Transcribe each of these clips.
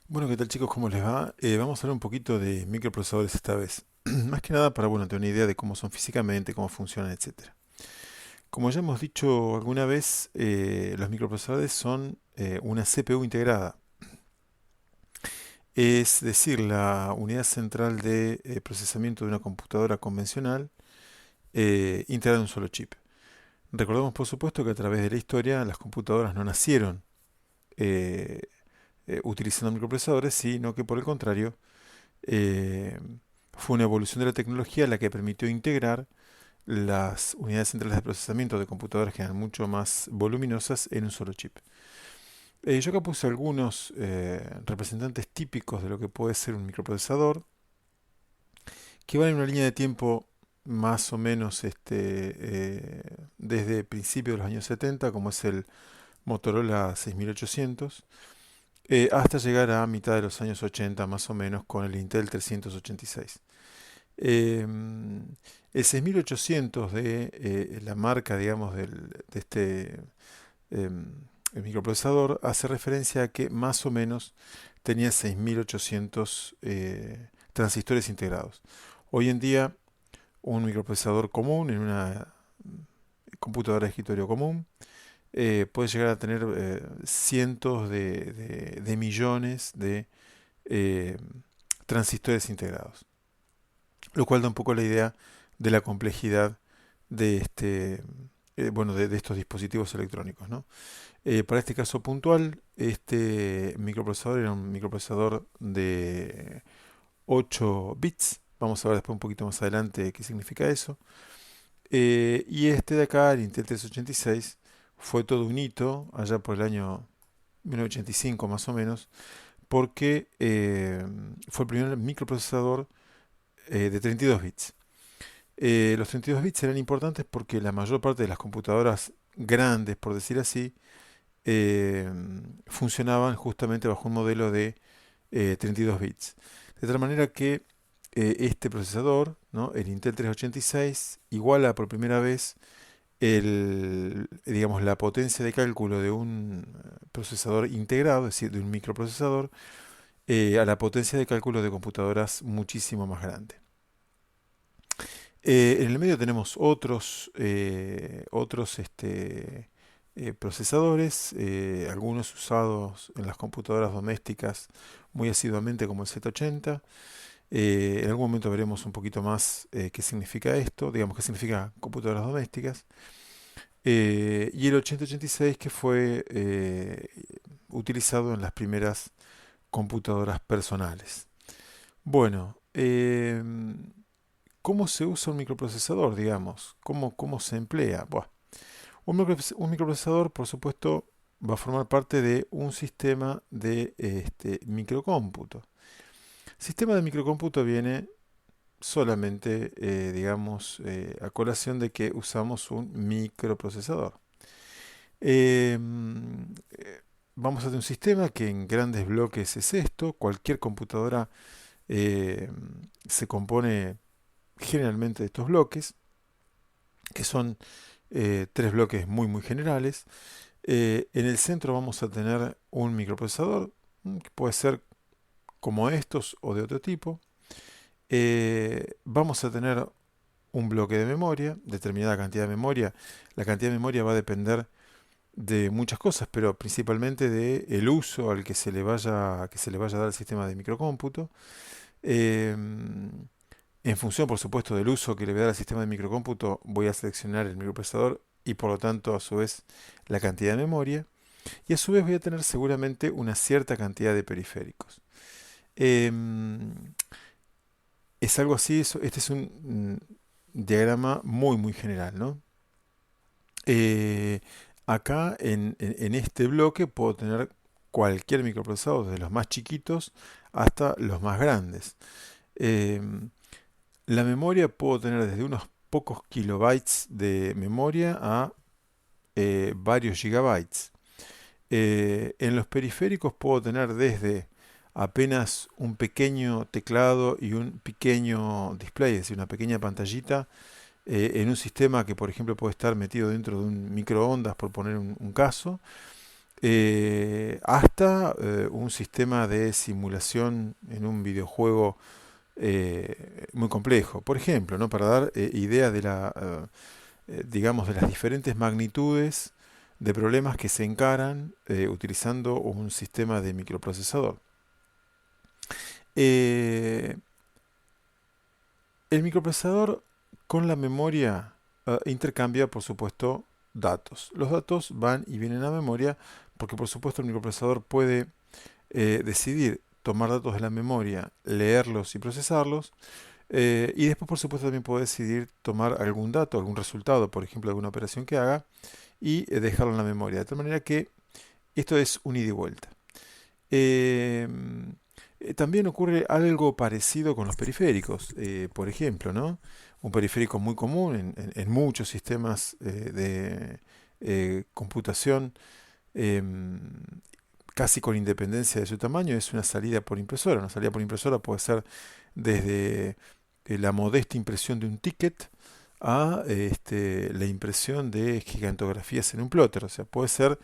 Bueno, ¿qué tal chicos? ¿Cómo les va? Vamos a hablar un poquito de microprocesadores esta vez. Más que nada para, bueno, tener una idea de cómo son físicamente, cómo funcionan, etcétera. Como ya hemos dicho alguna vez, los microprocesadores son una CPU integrada. Es decir, la unidad central de procesamiento de una computadora convencional integrada en un solo chip. Recordemos, por supuesto, que a través de la historia las computadoras no nacieron eh, utilizando microprocesadores, sino que por el contrario, eh, fue una evolución de la tecnología la que permitió integrar las unidades centrales de procesamiento de computadoras que eran mucho más voluminosas en un solo chip. Yo acá puse algunos representantes típicos de lo que puede ser un microprocesador, que van en una línea de tiempo más o menos desde principios de los años 70, como es el Motorola 6800, hasta llegar a mitad de los años 80 más o menos con el Intel 386. El 6800 de la marca, digamos, de este em, el microprocesador hace referencia a que más o menos tenía 6800 transistores integrados. Hoy en día, un microprocesador común en una computadora de escritorio común puede llegar a tener cientos de millones de eh, transistores integrados, lo cual da un poco la idea de la complejidad de bueno, de estos dispositivos electrónicos, ¿no? Para este caso puntual, este microprocesador era un microprocesador de 8 bits. Vamos a ver después un poquito más adelante qué significa eso. Y este de acá, el Intel 386, fue todo un hito allá por el año 1985 más o menos, porque fue el primer microprocesador de 32 bits. Los 32 bits eran importantes porque la mayor parte de las computadoras grandes, por decir así, eh, funcionaban justamente bajo un modelo de 32 bits. De tal manera que este procesador, ¿no? El Intel 386, iguala por primera vez digamos, la potencia de cálculo de un procesador integrado, es decir, de un microprocesador, a la potencia de cálculo de computadoras muchísimo más grande. En el medio tenemos otros procesadores, algunos usados en las computadoras domésticas muy asiduamente como el Z80. En algún momento veremos un poquito más qué significa esto, digamos qué significa computadoras domésticas. Y el 8086 que fue utilizado en las primeras computadoras personales. Bueno, ¿cómo se usa un microprocesador, digamos? ¿Cómo se emplea? Buah. Un microprocesador, por supuesto, va a formar parte de un sistema de microcómputo. Sistema de microcómputo viene solamente, digamos, a colación de que usamos un microprocesador. Vamos a tener un sistema que en grandes bloques es esto. Cualquier computadora eh, se compone generalmente de estos bloques, que son tres bloques muy generales. En el centro vamos a tener un microprocesador, que puede ser como estos o de otro tipo. Vamos a tener un bloque de memoria, determinada cantidad de memoria. La cantidad de memoria va a depender de muchas cosas, pero principalmente de el uso al que se le vaya a dar al sistema de microcómputo. En función, por supuesto, del uso que le voy a dar al sistema de microcómputo, voy a seleccionar el microprocesador y por lo tanto, a su vez, la cantidad de memoria. Y a su vez voy a tener seguramente una cierta cantidad de periféricos. Em, es algo así, este es un diagrama muy general, ¿no? Eh, Acá en este bloque puedo tener cualquier microprocesador, desde los más chiquitos hasta los más grandes. Em, la memoria puedo tener desde unos pocos kilobytes de memoria a varios gigabytes. En los periféricos puedo tener desde apenas un pequeño teclado y un pequeño display, es decir, una pequeña pantallita en un sistema que, por ejemplo, puede estar metido dentro de un microondas, por poner un caso, hasta un sistema de simulación en un videojuego muy complejo. Por ejemplo, ¿no? Para dar idea de digamos, de las diferentes magnitudes de problemas que se encaran utilizando un sistema de microprocesador. Eh, el microprocesador con la memoria intercambia, por supuesto, datos. Los datos van y vienen a memoria porque, por supuesto, el microprocesador puede decidir tomar datos de la memoria, leerlos y procesarlos. Y después, por supuesto, también puede decidir tomar algún dato, algún resultado, por ejemplo, alguna operación que haga, y dejarlo en la memoria. De tal manera que esto es un ida y vuelta. Eh, También ocurre algo parecido con los periféricos. Por ejemplo, ¿no? Un periférico muy común en muchos sistemas de computación, em, casi con independencia de su tamaño, es una salida por impresora. Una salida por impresora puede ser desde la modesta impresión de un ticket a la impresión de gigantografías en un plotter. O sea, puede ser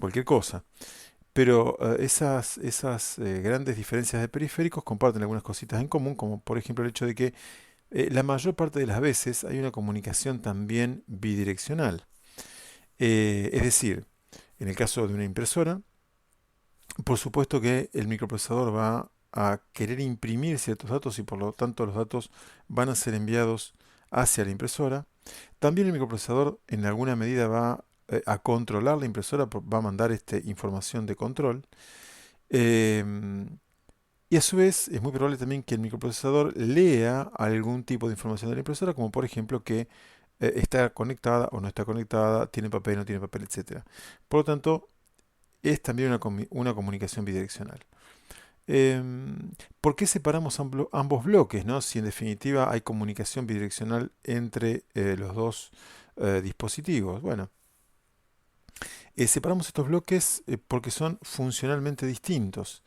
cualquier cosa. Pero esas grandes diferencias de periféricos comparten algunas cositas en común, como por ejemplo el hecho de que la mayor parte de las veces hay una comunicación también bidireccional. Es decir, en el caso de una impresora, por supuesto que el microprocesador va a querer imprimir ciertos datos y por lo tanto los datos van a ser enviados hacia la impresora. También el microprocesador en alguna medida va a controlar la impresora, va a mandar información de control. Em, y a su vez es muy probable también que el microprocesador lea algún tipo de información de la impresora, como por ejemplo que está conectada o no está conectada, tiene papel, no tiene papel, etcétera. Por lo tanto, es también una comunicación bidireccional. ¿Por qué separamos ambos bloques, ¿no? Si en definitiva hay comunicación bidireccional entre los dos dispositivos. Bueno, separamos estos bloques porque son funcionalmente distintos.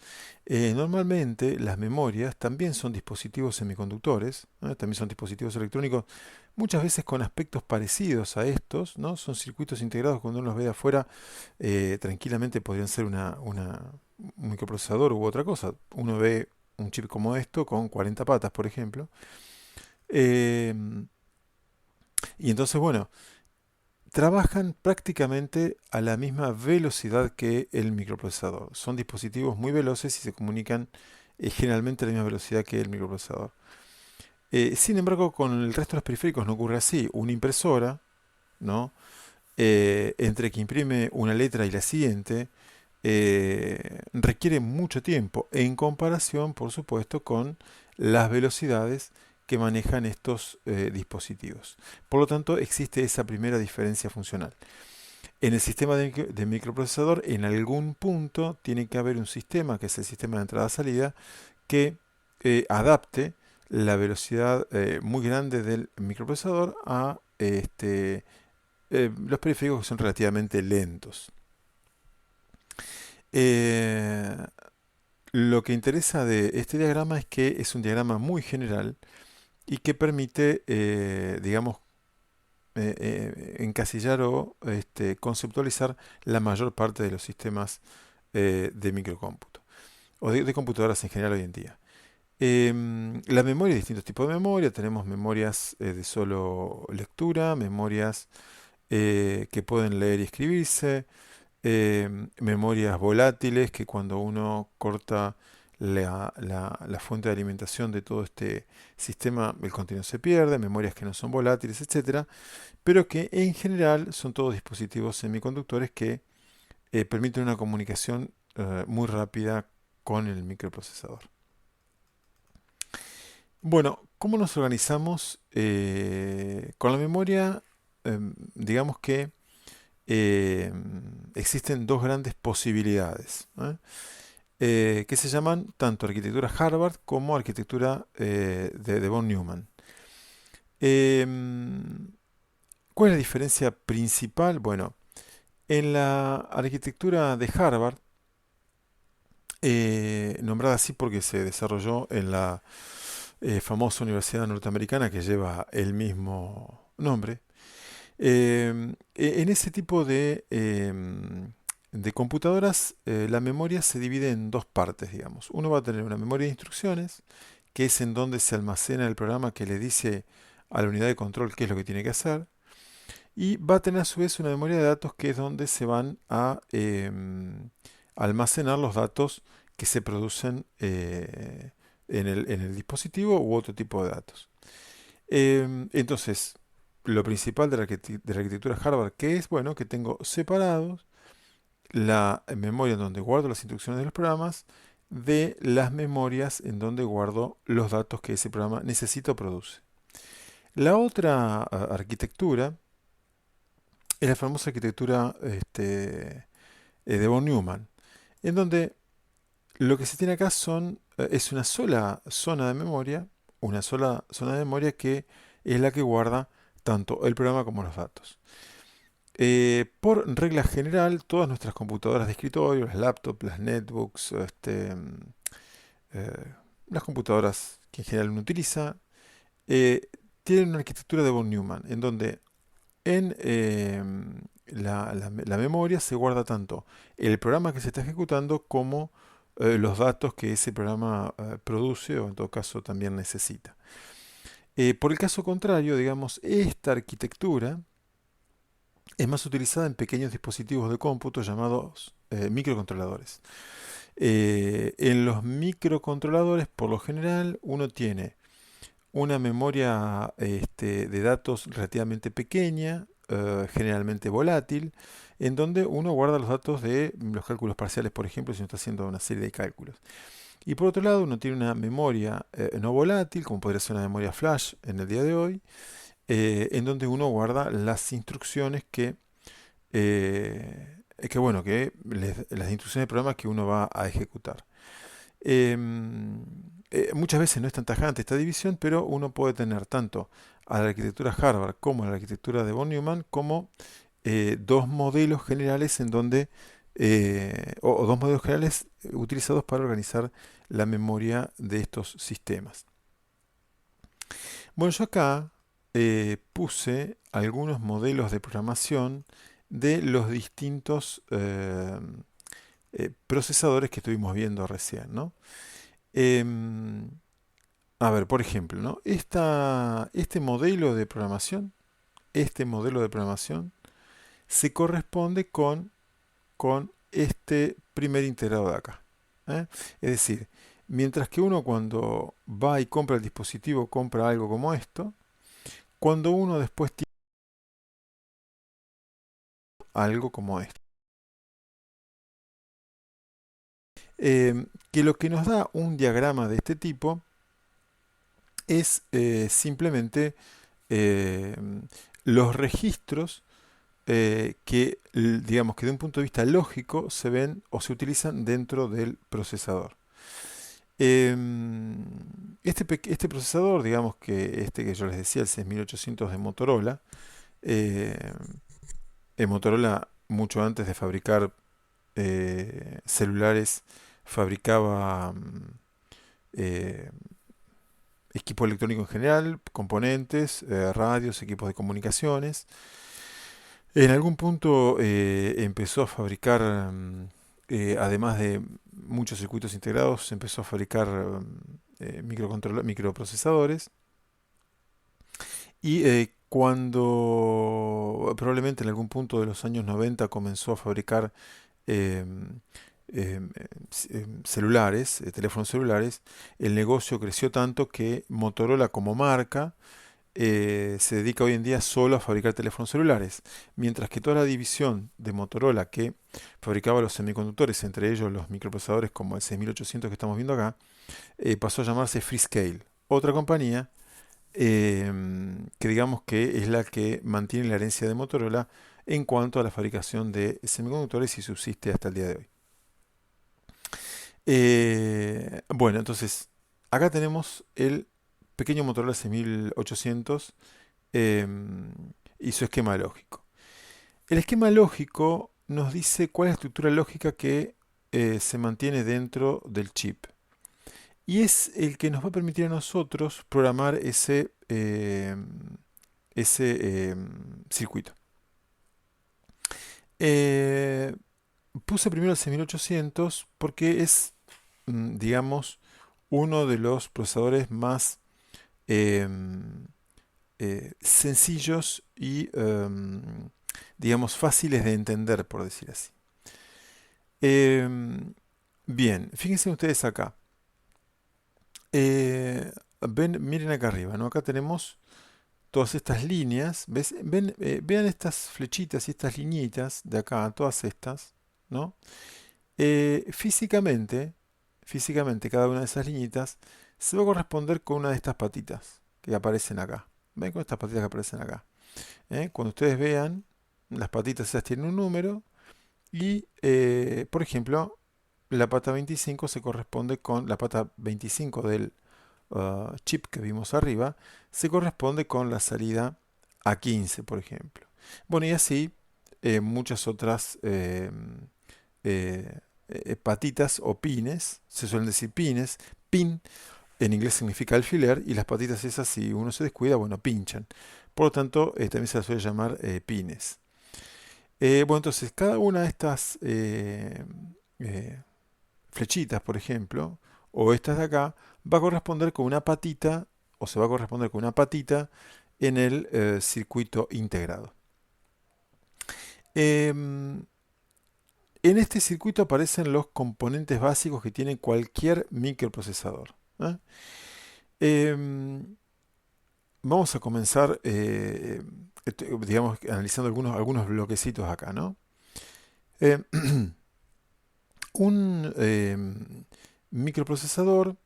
Normalmente las memorias también son dispositivos semiconductores, ¿no? También son dispositivos electrónicos, muchas veces con aspectos parecidos a estos, ¿no? Son circuitos integrados. Cuando uno los ve de afuera, tranquilamente podrían ser un microprocesador u otra cosa. Uno ve un chip como esto con 40 patas, por ejemplo. Em, y entonces, bueno, trabajan prácticamente a la misma velocidad que el microprocesador. Son dispositivos muy veloces y se comunican generalmente a la misma velocidad que el microprocesador. Sin embargo, con el resto de los periféricos no ocurre así. Una impresora, ¿no? Entre que imprime una letra y la siguiente, requiere mucho tiempo en comparación, por supuesto, con las velocidades que manejan estos dispositivos. Por lo tanto, existe esa primera diferencia funcional. En el sistema de microprocesador, en algún punto tiene que haber un sistema, que es el sistema de entrada-salida, que adapte la velocidad muy grande del microprocesador a los periféricos que son relativamente lentos. Eh, lo que interesa de este diagrama es que es un diagrama muy general y que permite, digamos, encasillar o conceptualizar la mayor parte de los sistemas de microcómputo o de computadoras en general hoy en día. La memoria, distintos tipos de memoria. Tenemos memorias de solo lectura, memorias que pueden leer y escribirse, memorias volátiles que cuando uno corta la fuente de alimentación de todo este sistema, el contenido se pierde, memorias que no son volátiles, etcétera, pero que en general son todos dispositivos semiconductores que permiten una comunicación muy rápida con el microprocesador. Bueno, ¿cómo nos organizamos con la memoria? Digamos que eh, existen dos grandes posibilidades, ¿eh? Que se llaman tanto arquitectura Harvard como arquitectura de von Neumann. Em, ¿Cuál es la diferencia principal? Bueno, en la arquitectura de Harvard, nombrada así porque se desarrolló en la famosa universidad norteamericana que lleva el mismo nombre, en ese tipo de de computadoras, la memoria se divide en dos partes, digamos. Uno va a tener una memoria de instrucciones, que es en donde se almacena el programa que le dice a la unidad de control qué es lo que tiene que hacer. Y va a tener a su vez una memoria de datos que es donde se van a almacenar los datos que se producen en el dispositivo u otro tipo de datos. Entonces, lo principal de la arquitectura hardware, que es, bueno, que tengo separados la memoria en donde guardo las instrucciones de los programas de las memorias en donde guardo los datos que ese programa necesita o produce. La otra arquitectura es la famosa arquitectura de von Neumann, en donde lo que se tiene acá es una sola zona de memoria, una sola zona de memoria que es la que guarda tanto el programa como los datos. Por regla general, todas nuestras computadoras de escritorio, las laptops, las netbooks, eh, las computadoras que en general uno utiliza, eh, tienen una arquitectura de von Neumann, en donde en la memoria se guarda tanto el programa que se está ejecutando como los datos que ese programa produce o en todo caso también necesita. Por el caso contrario, digamos, esta arquitectura es más utilizada en pequeños dispositivos de cómputo llamados microcontroladores. En los microcontroladores, por lo general, uno tiene una memoria de datos relativamente pequeña, generalmente volátil, en donde uno guarda los datos de los cálculos parciales, por ejemplo, si uno está haciendo una serie de cálculos. Y por otro lado, uno tiene una memoria no volátil, como podría ser una memoria flash en el día de hoy, en donde uno guarda las instrucciones las instrucciones de programa que uno va a ejecutar. Em, Muchas veces no es tan tajante esta división, pero uno puede tener tanto a la arquitectura Harvard como a la arquitectura de von Neumann como dos modelos generales en donde o dos modelos generales utilizados para organizar la memoria de estos sistemas. Bueno, yo acá puse algunos modelos de programación de los distintos procesadores que estuvimos viendo recién, ¿no? Em, a ver, por ejemplo, ¿no? Este modelo de programación se corresponde con este primer integrado de acá. ¿Eh? Es decir, mientras que uno cuando va y compra el dispositivo compra algo como esto, cuando uno después tiene algo como esto. Que lo que nos da un diagrama de este tipo es simplemente eh, los registros digamos que de un punto de vista lógico se ven o se utilizan dentro del procesador. Este procesador, digamos que este que yo les decía, el 6800 de Motorola, eh, Motorola mucho antes de fabricar celulares, fabricaba eh, equipo electrónico en general, componentes, radios, equipos de comunicaciones. En algún punto empezó a fabricar, además de muchos circuitos integrados, empezó a fabricar microprocesadores. Y cuando probablemente en algún punto de los años 90 comenzó a fabricar em, celulares, teléfonos celulares, el negocio creció tanto que Motorola como marca se dedica hoy en día solo a fabricar teléfonos celulares, mientras que toda la división de Motorola que fabricaba los semiconductores, entre ellos los microprocesadores como el 6800 que estamos viendo acá, pasó a llamarse Freescale, otra compañía que digamos que es la que mantiene la herencia de Motorola en cuanto a la fabricación de semiconductores y subsiste hasta el día de hoy. Bueno, entonces, acá tenemos el pequeño Motorola 6800 em, y su esquema lógico. El esquema lógico nos dice cuál es la estructura lógica que se mantiene dentro del chip. Y es el que nos va a permitir a nosotros programar ese circuito. Eh, puse primero el 6800 porque es, digamos, uno de los procesadores más em, sencillos y, digamos, fáciles de entender, por decir así. Em, Bien, fíjense ustedes acá. Miren acá arriba, ¿no? Acá tenemos todas estas líneas. Vean estas flechitas y estas liñitas de acá, todas estas, ¿no? Físicamente, físicamente, cada una de esas liñitas se va a corresponder con una de estas patitas que aparecen acá. ¿Ven con estas patitas que aparecen acá? Cuando ustedes vean, las patitas esas tienen un número y, por ejemplo, la pata 25 se corresponde con la pata 25 del chip que vimos arriba, se corresponde con la salida A15, por ejemplo. Bueno, y así muchas otras patitas o pines, se suelen decir pines, pin en inglés significa alfiler, y las patitas esas, si uno se descuida, bueno, pinchan. Por lo tanto, también se las suele llamar pines. Bueno, entonces, cada una de estas eh, flechitas, por ejemplo, o estas de acá, va a corresponder con una patita, o se va a corresponder con una patita en el circuito integrado. Em, en este circuito aparecen los componentes básicos que tiene cualquier microprocesador. ¿Eh? Em, Vamos a comenzar, digamos, analizando algunos bloquecitos acá, ¿no? Em, un microprocesador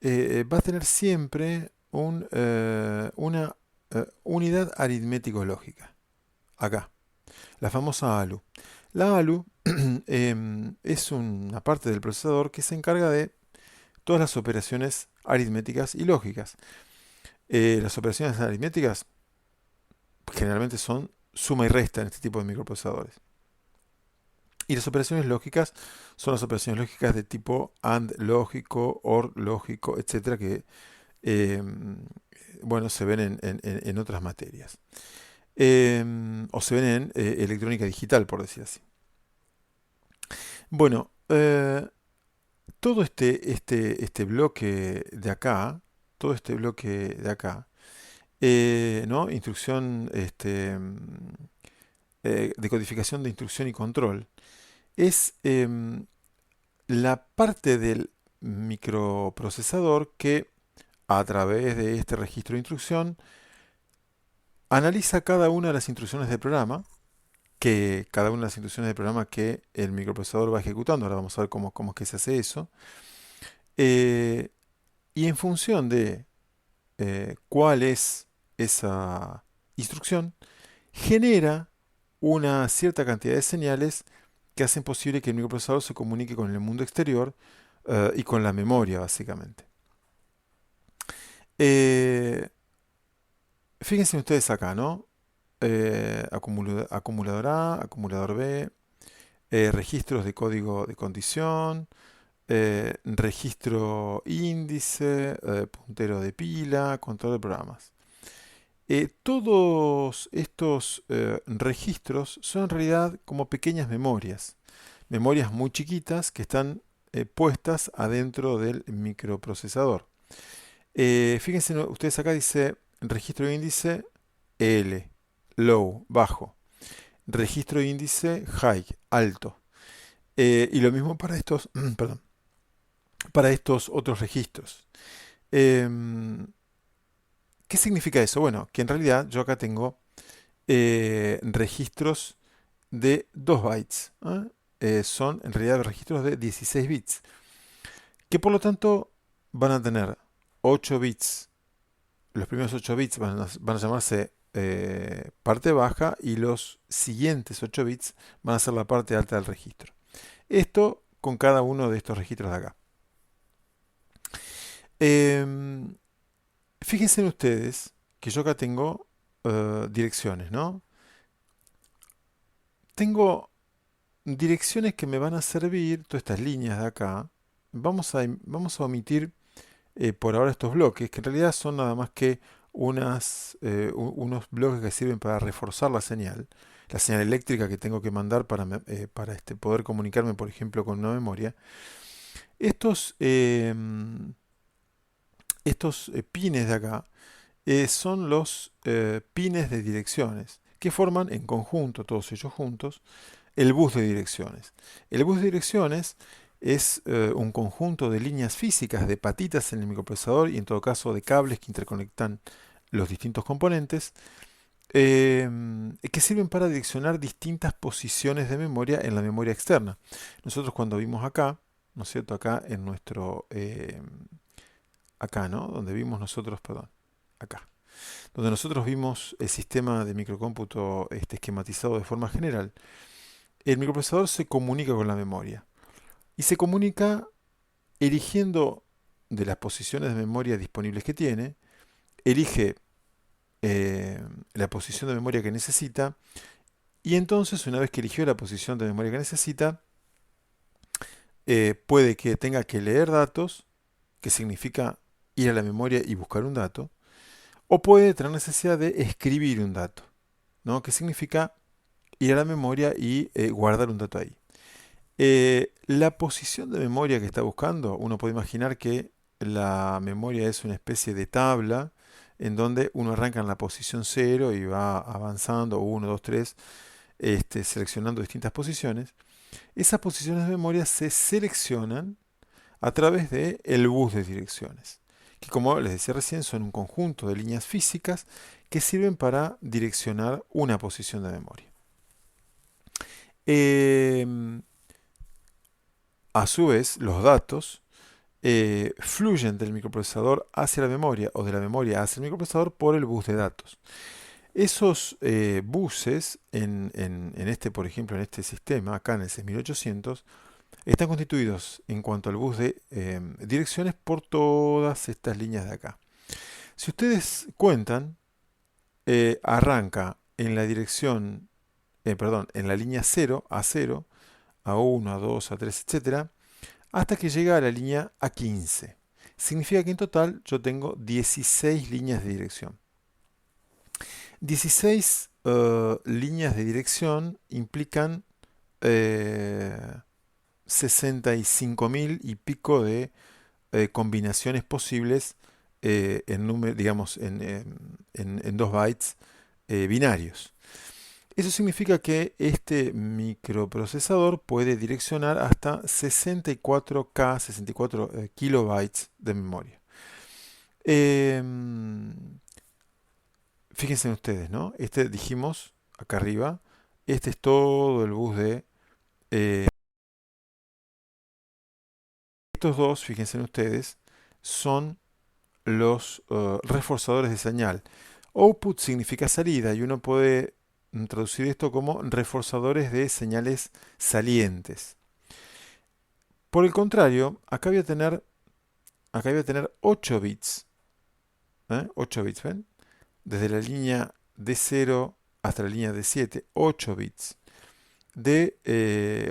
va a tener siempre una unidad aritmético-lógica. Acá, la famosa ALU. La ALU es una parte del procesador que se encarga de todas las operaciones aritméticas y lógicas. Las operaciones aritméticas generalmente son suma y resta en este tipo de microprocesadores. Y las operaciones lógicas son las operaciones lógicas de tipo AND lógico, OR lógico, etcétera, que eh, bueno, se ven en otras materias. O se ven en electrónica digital, por decir así. Bueno, todo este bloque de acá, todo este bloque de acá, ¿no? Instrucción, decodificación de instrucción y control, es la parte del microprocesador que a través de este registro de instrucción analiza cada una de las instrucciones del programa, que cada una de las instrucciones del programa que el microprocesador va ejecutando. Ahora vamos a ver cómo es que se hace eso. Eh, y en función de cuál es esa instrucción, genera una cierta cantidad de señales que hacen posible que el microprocesador se comunique con el mundo exterior y con la memoria, básicamente. Eh, Fíjense ustedes acá, ¿no? Acumulador A, acumulador B, registros de código de condición, registro índice, puntero de pila, control de programas. Todos estos registros son en realidad como pequeñas memorias muy chiquitas que están puestas adentro del microprocesador. Fíjense ustedes acá dice registro de índice L, low, bajo. Registro de índice high, alto. Y lo mismo para estos, perdón, para estos otros registros. Em, ¿Qué significa eso? Bueno, que en realidad yo acá tengo registros de 2 bytes. ¿Ah? Son en realidad registros de 16 bits, que por lo tanto van a tener 8 bits. Los primeros 8 bits van a llamarse parte baja y los siguientes 8 bits van a ser la parte alta del registro. Esto con cada uno de estos registros de acá. Em, Fíjense ustedes que yo acá tengo direcciones, ¿no? Tengo direcciones que me van a servir, todas estas líneas de acá. Vamos a omitir por ahora estos bloques, que en realidad son nada más que unos bloques que sirven para reforzar la señal. la señal eléctrica que tengo que mandar para poder comunicarme, por ejemplo, con una memoria. Estos, estos pines de acá son los pines de direcciones que forman en conjunto, todos ellos juntos, el bus de direcciones. El bus de direcciones es un conjunto de líneas físicas, de patitas en el microprocesador y en todo caso de cables que interconectan los distintos componentes, que sirven para direccionar distintas posiciones de memoria en la memoria externa. Nosotros cuando vimos acá, ¿no es cierto? Acá en nuestro, acá, ¿no? Donde vimos nosotros, perdón, acá. Donde nosotros vimos el sistema de microcómputo esquematizado de forma general, el microprocesador se comunica con la memoria. Y se comunica eligiendo de las posiciones de memoria disponibles que tiene, elige la posición de memoria que necesita, y entonces una vez que eligió la posición de memoria que necesita, puede que tenga que leer datos, que significa ir a la memoria y buscar un dato, o puede tener necesidad de escribir un dato, ¿no? Que significa ir a la memoria y guardar un dato ahí. La posición de memoria que está buscando, uno puede imaginar que la memoria es una especie de tabla en donde uno arranca en la posición 0 y va avanzando 1, 2, 3, seleccionando distintas posiciones. Esas posiciones de memoria se seleccionan a través de el bus de direcciones, que como les decía recién son un conjunto de líneas físicas que sirven para direccionar una posición de memoria. Em, a su vez, los datos fluyen del microprocesador hacia la memoria o de la memoria hacia el microprocesador por el bus de datos. Esos buses por ejemplo, en este sistema, acá en el 6800, están constituidos en cuanto al bus de direcciones por todas estas líneas de acá. Si ustedes cuentan, arranca en la dirección, perdón, en la línea 0, A0, A1, A2, A3, etcétera, hasta que llega a la línea A15. Significa que en total yo tengo 16 líneas de dirección. 16 líneas de dirección implican 65.000 y pico de combinaciones posibles en número, digamos, en 2 bytes binarios. Eso significa que este microprocesador puede direccionar hasta 64K, 64 kilobytes de memoria. Fíjense en ustedes, ¿no? Dijimos acá arriba, este es todo el bus de... estos dos, fíjense en ustedes, son los reforzadores de señal. Output significa salida y uno puede traducir esto como reforzadores de señales salientes. Por el contrario, acá voy a tener 8 bits. 8 bits, ¿ven? Desde la línea D0 hasta la línea D7, 8 bits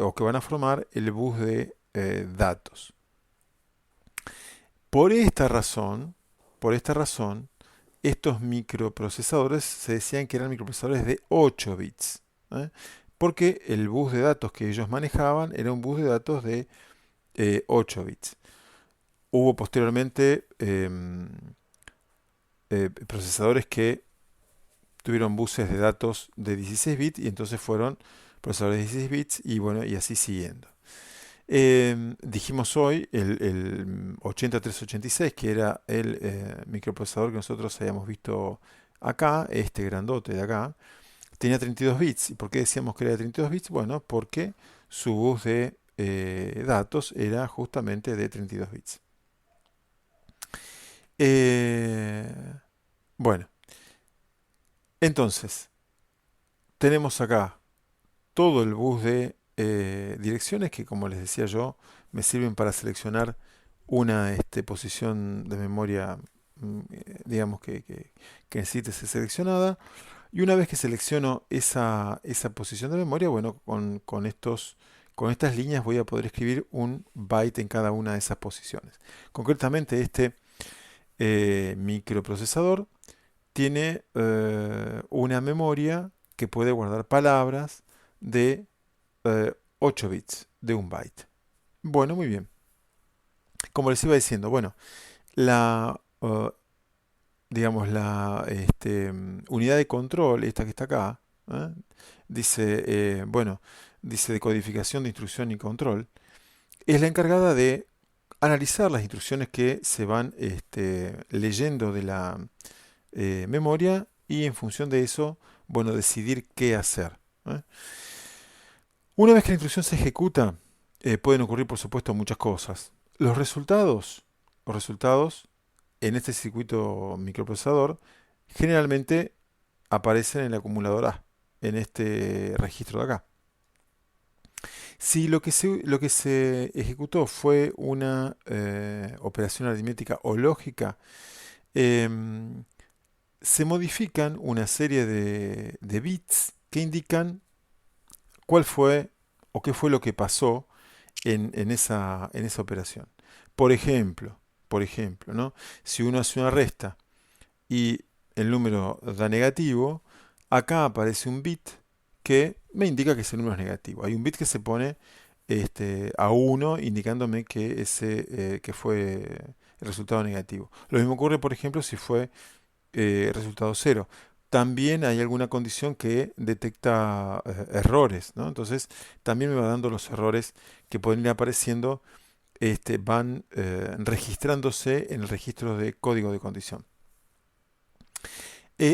o que van a formar el bus de datos. Por esta razón, estos microprocesadores se decían que eran microprocesadores de 8 bits, porque el bus de datos que ellos manejaban era un bus de datos de 8 bits. Hubo posteriormente procesadores que tuvieron buses de datos de 16 bits y entonces fueron procesadores de 16 bits y bueno, y así siguiendo. Dijimos hoy el 8386, que era el microprocesador que nosotros habíamos visto acá, este grandote de acá, tenía 32 bits. ¿Y por qué decíamos que era de 32 bits? Bueno, porque su bus de datos era justamente de 32 bits. Bueno, entonces, tenemos acá todo el bus de direcciones que, como les decía yo, me sirven para seleccionar una posición de memoria, digamos, que necesite ser seleccionada. Y una vez que selecciono esa posición de memoria, bueno, con estas líneas voy a poder escribir un byte en cada una de esas posiciones. Concretamente, este microprocesador tiene una memoria que puede guardar palabras de 8 bits, de un byte. Bueno, muy bien. Como les iba diciendo, bueno, la, digamos, la unidad de control, esta que está acá, ¿eh? Dice, bueno, dice decodificación de instrucción y control, es la encargada de analizar las instrucciones que se van leyendo de la memoria y en función de eso, bueno, decidir qué hacer. ¿Eh? Una vez que la instrucción se ejecuta, pueden ocurrir, por supuesto, muchas cosas. Los resultados en este circuito microprocesador generalmente aparecen en el acumulador A, en este registro de acá. Si lo que se ejecutó fue una operación aritmética o lógica, em, se modifican una serie de bits que indican cuál fue o qué fue lo que pasó en esa operación. Por ejemplo, ¿no? Si uno hace una resta y el número da negativo, acá aparece un bit que me indica que ese número es negativo. Hay un bit que se pone a 1 indicándome que fue el resultado negativo. Lo mismo ocurre, por ejemplo, si fue resultado cero. También hay alguna condición que detecta errores, ¿no? Entonces, también me va dando los errores que pueden ir apareciendo, van registrándose en el registro de código de condición.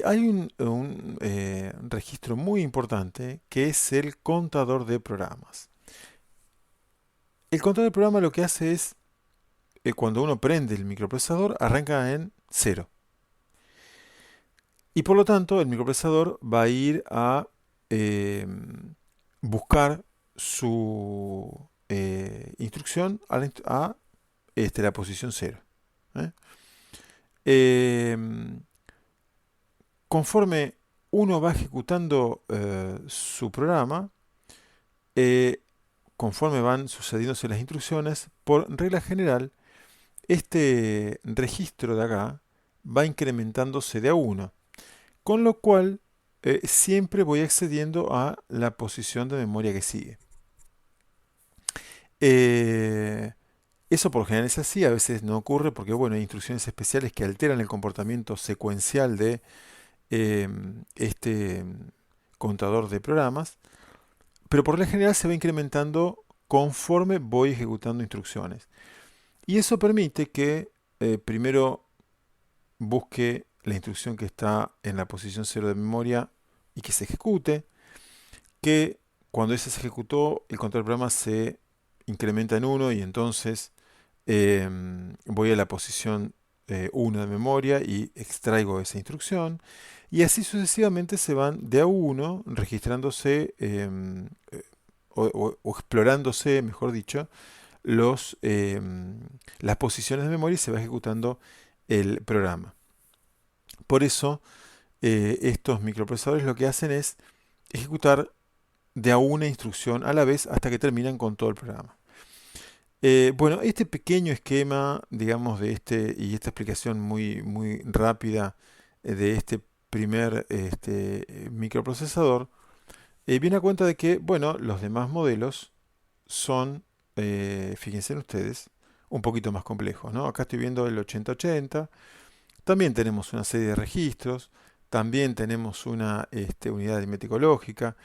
Hay un registro muy importante que es el contador de programas. El contador de programas lo que hace es, cuando uno prende el microprocesador, arranca en cero. Y por lo tanto, el microprocesador va a ir a buscar su instrucción a la posición cero. ¿Eh? Em, Conforme uno va ejecutando su programa, eh, conforme van sucediéndose las instrucciones, por regla general, este registro de acá va incrementándose de a 1, con lo cual siempre voy accediendo a la posición de memoria que sigue. Eh, Eso por lo general es así, a veces no ocurre porque bueno, hay instrucciones especiales que alteran el comportamiento secuencial de este contador de programas, pero por lo general se va incrementando conforme voy ejecutando instrucciones. Y eso permite que primero busque la instrucción que está en la posición cero de memoria y que se ejecute, que cuando ese se ejecutó, el control del programa se incrementa en 1 y entonces voy a la posición 1 de memoria y extraigo esa instrucción. Y así sucesivamente se van de a 1 registrándose o explorándose, mejor dicho, las posiciones de memoria y se va ejecutando el programa. Por eso, estos microprocesadores lo que hacen es ejecutar de a una instrucción a la vez hasta que terminan con todo el programa. Bueno, este pequeño esquema, digamos, y esta explicación muy, muy rápida de este primer microprocesador, viene a cuenta de que, bueno, los demás modelos son, fíjense en ustedes, un poquito más complejos, ¿no? Acá estoy viendo el 8080, también tenemos una serie de registros, también tenemos una unidad aritmético-lógica,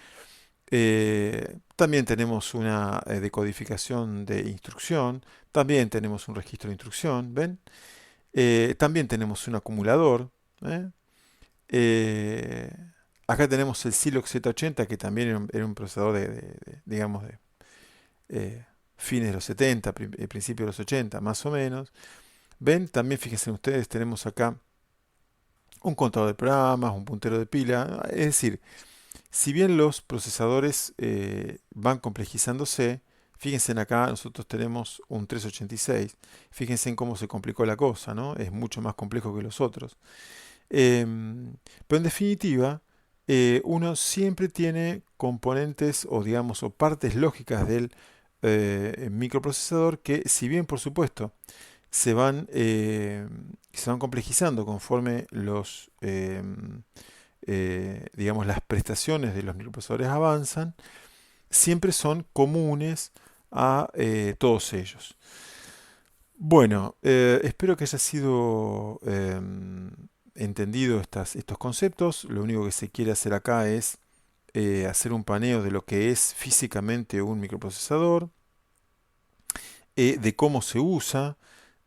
también tenemos una decodificación de instrucción, también tenemos un registro de instrucción, ¿ven? También tenemos un acumulador. ¿Eh? Eh, Acá tenemos el Silox Z80, que también era un procesador digamos, de fines de los 70, principios de los 80, más o menos. ¿Ven? También fíjense ustedes, tenemos acá un contador de programas, un puntero de pila. Es decir, si bien los procesadores van complejizándose, fíjense en acá, nosotros tenemos un 386. Fíjense en cómo se complicó la cosa, ¿no? Es mucho más complejo que los otros. Pero en definitiva, uno siempre tiene componentes o digamos o partes lógicas del microprocesador que, si bien por supuesto se van complejizando conforme digamos, las prestaciones de los microprocesadores avanzan, siempre son comunes a todos ellos. Bueno, espero que haya sido entendido estos conceptos. Lo único que se quiere hacer acá es hacer un paneo de lo que es físicamente un microprocesador, de cómo se usa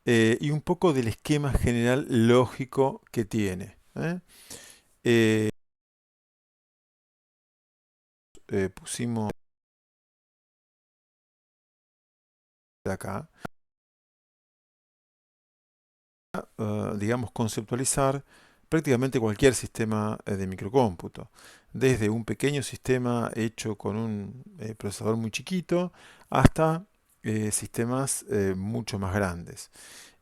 y un poco del esquema general lógico que tiene. Eh, Pusimos acá, digamos, conceptualizar prácticamente cualquier sistema de microcómputo, desde un pequeño sistema hecho con un procesador muy chiquito hasta sistemas mucho más grandes.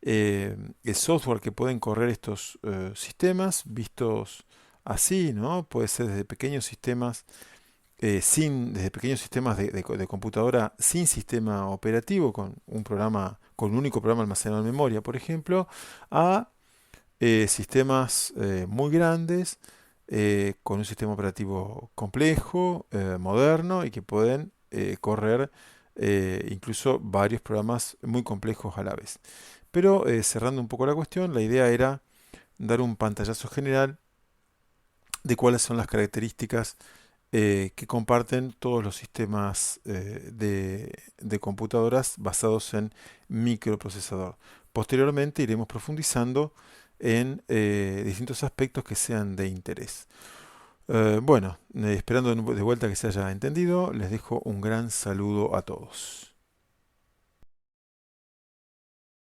El software que pueden correr estos sistemas, vistos así, ¿no? Puede ser desde pequeños sistemas desde pequeños sistemas de computadora sin sistema operativo, con un programa, con un único programa almacenado en memoria, por ejemplo, a sistemas muy grandes, con un sistema operativo complejo, moderno y que pueden correr incluso varios programas muy complejos a la vez. Pero cerrando un poco la cuestión, la idea era dar un pantallazo general de cuáles son las características que comparten todos los sistemas de computadoras basados en microprocesador. Posteriormente iremos profundizando en distintos aspectos que sean de interés. Bueno, esperando de vuelta que se haya entendido, les dejo un gran saludo a todos.